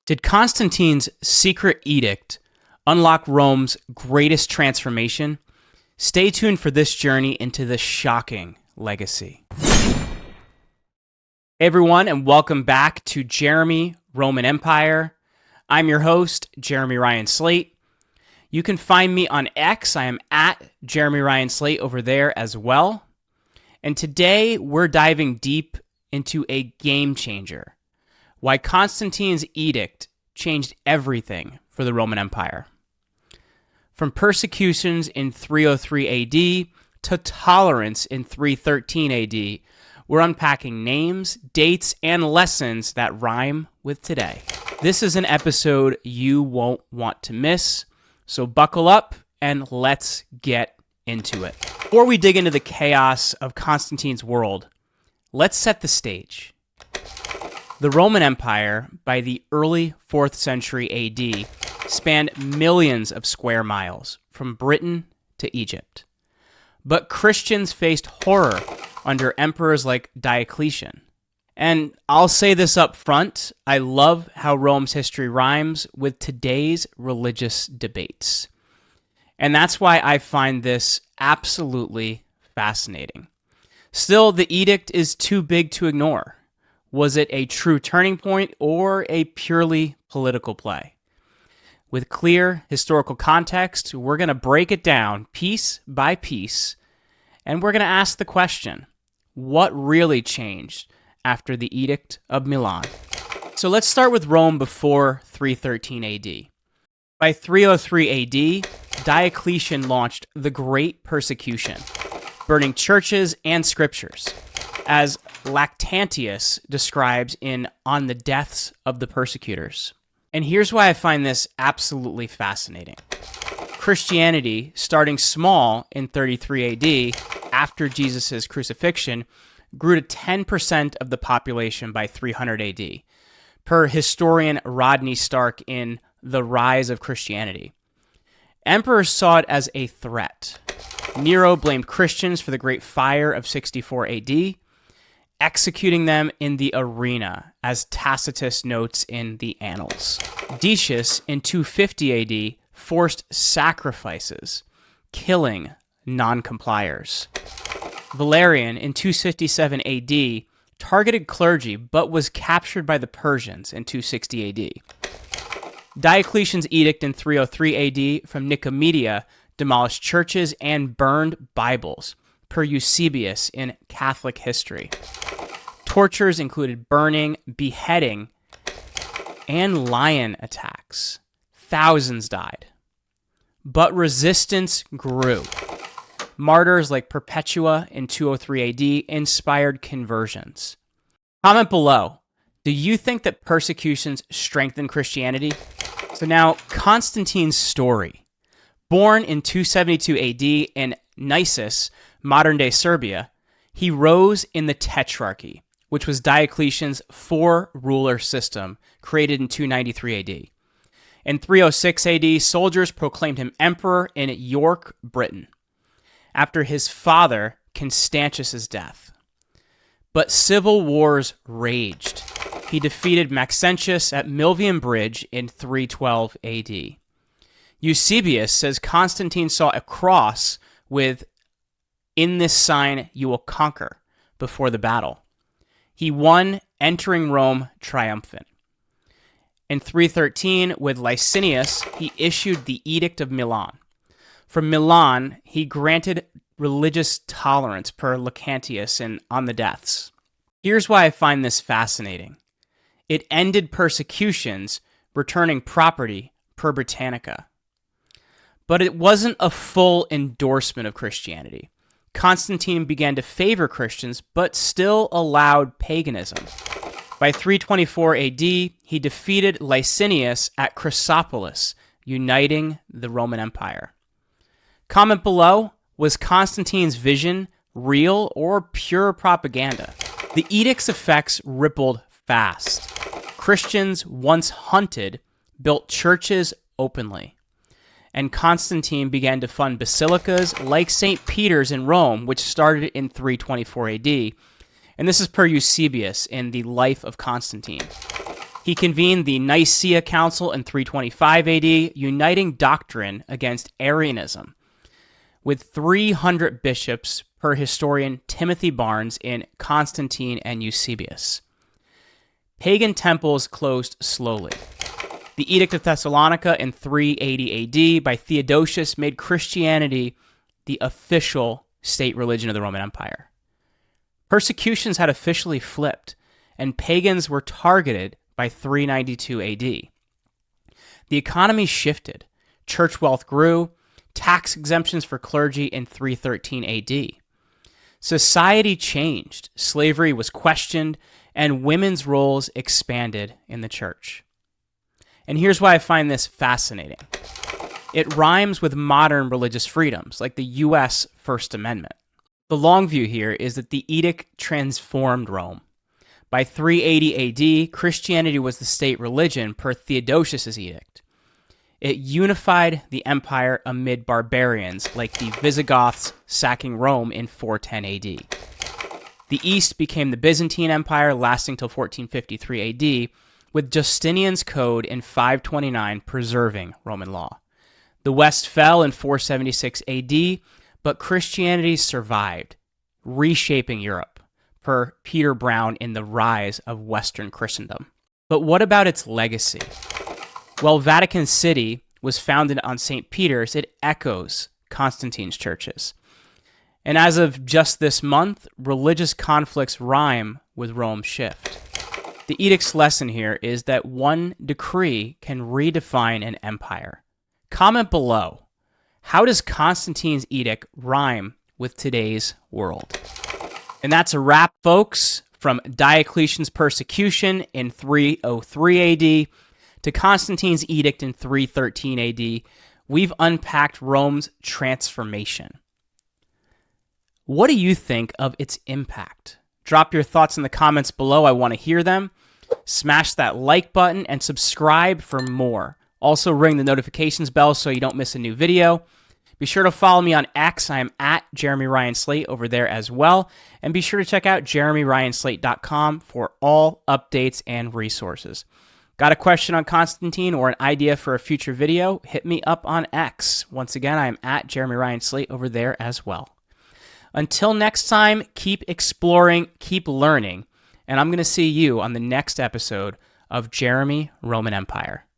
Did Constantine's secret edict unlock Rome's greatest transformation? Stay tuned for this journey into the shocking legacy. Hey everyone, and welcome back to Jeremy, Roman Empire. I'm your host, Jeremy Ryan Slate. You can find me on X. I am at Jeremy Ryan Slate over there as well. And today we're diving deep into a game changer. Why Constantine's edict changed everything for the Roman Empire. From persecutions in 303 AD to tolerance in 313 AD, we're unpacking names, dates, and lessons that rhyme with today. This is an episode you won't want to miss, so buckle up and let's get into it. Before we dig into the chaos of Constantine's world, let's set the stage. The Roman Empire, by the early 4th century AD, spanned millions of square miles, from Britain to Egypt. But Christians faced horror under emperors like Diocletian. And I'll say this up front, I love how Rome's history rhymes with today's religious debates. And that's why I find this absolutely fascinating. Still, the edict is too big to ignore. Was it a true turning point or a purely political play? With clear historical context, we're going to break it down piece by piece, and we're going to ask the question, what really changed after the Edict of Milan? So let's start with Rome before 313 AD. By 303 AD, Diocletian launched the Great Persecution, burning churches and scriptures, as Lactantius describes in On the Deaths of the Persecutors. And here's why I find this absolutely fascinating. Christianity, starting small in 33 AD, after Jesus' crucifixion, grew to 10% of the population by 300 AD, per historian Rodney Stark in The Rise of Christianity. Emperors saw it as a threat. Nero blamed Christians for the Great Fire of 64 AD, executing them in the arena, as Tacitus notes in the Annals. Decius, in 250 AD, forced sacrifices, killing non-compliers. Valerian, in 257 AD, targeted clergy but was captured by the Persians in 260 AD. Diocletian's edict in 303 AD from Nicaea demolished churches and burned Bibles, per Eusebius in Catholic history. Tortures included burning, beheading, and lion attacks. Thousands died. But resistance grew. Martyrs like Perpetua in 203 AD inspired conversions. Comment below, do you think that persecutions strengthened Christianity? So now, Constantine's story. Born in 272 AD in Nicaea, modern-day Serbia, he rose in the Tetrarchy, which was Diocletian's four-ruler system created in 293 AD. In 306 AD, soldiers proclaimed him emperor in York, Britain, after his father Constantius' death. But civil wars raged. He defeated Maxentius at Milvian Bridge in 312 AD. Eusebius says Constantine saw a cross with, "In this sign you will conquer," before the battle. He won, entering Rome triumphant. In 313, with Licinius, he issued the Edict of Milan. From Milan, he granted religious tolerance per Lactantius and On the Deaths. Here's why I find this fascinating. It ended persecutions, returning property per Britannica. But it wasn't a full endorsement of Christianity. Constantine began to favor Christians, but still allowed paganism. By 324 AD, he defeated Licinius at Chrysopolis, uniting the Roman Empire. Comment below, was Constantine's vision real or pure propaganda? The edict's effects rippled fast. Christians, once hunted, built churches openly. And Constantine began to fund basilicas like St. Peter's in Rome, which started in 324 AD. And this is per Eusebius in the Life of Constantine. He convened the Nicaea Council in 325 AD, uniting doctrine against Arianism, with 300 bishops per historian Timothy Barnes in Constantine and Eusebius. Pagan temples closed slowly. The Edict of Thessalonica in 380 AD by Theodosius made Christianity the official state religion of the Roman Empire. Persecutions had officially flipped, and pagans were targeted by 392 AD. The economy shifted. Church wealth grew. Tax exemptions for clergy in 313 AD. Society changed. Slavery was questioned, and women's roles expanded in the church. And here's why I find this fascinating. It rhymes with modern religious freedoms, like the U.S. First Amendment. The long view here is that the edict transformed Rome. By 380 AD, Christianity was the state religion per Theodosius' edict. It unified the empire amid barbarians like the Visigoths sacking Rome in 410 AD. The East became the Byzantine Empire, lasting till 1453 AD, with Justinian's code in 529 preserving Roman law. The West fell in 476 AD, but Christianity survived, reshaping Europe, per Peter Brown in The Rise of Western Christendom. But what about its legacy? Well, Vatican City was founded on St. Peter's. It echoes Constantine's churches. And as of just this month, religious conflicts rhyme with Rome's shift. The edict's lesson here is that one decree can redefine an empire. Comment below, how does Constantine's edict rhyme with today's world? And that's a wrap, folks, from Diocletian's persecution in 303 AD to Constantine's edict in 313 AD. We've unpacked Rome's transformation. What do you think of its impact? Drop your thoughts in the comments below. I want to hear them. Smash that like button and subscribe for more. Also ring the notifications bell so you don't miss a new video. Be sure to follow me on X. I am at Jeremy Ryan Slate over there as well. And be sure to check out jeremyryanslate.com for all updates and resources. Got a question on Constantine or an idea for a future video? Hit me up on X. Once again, I am at Jeremy Ryan Slate over there as well. Until next time, keep exploring, keep learning, and I'm going to see you on the next episode of Jeremy Roman Empire.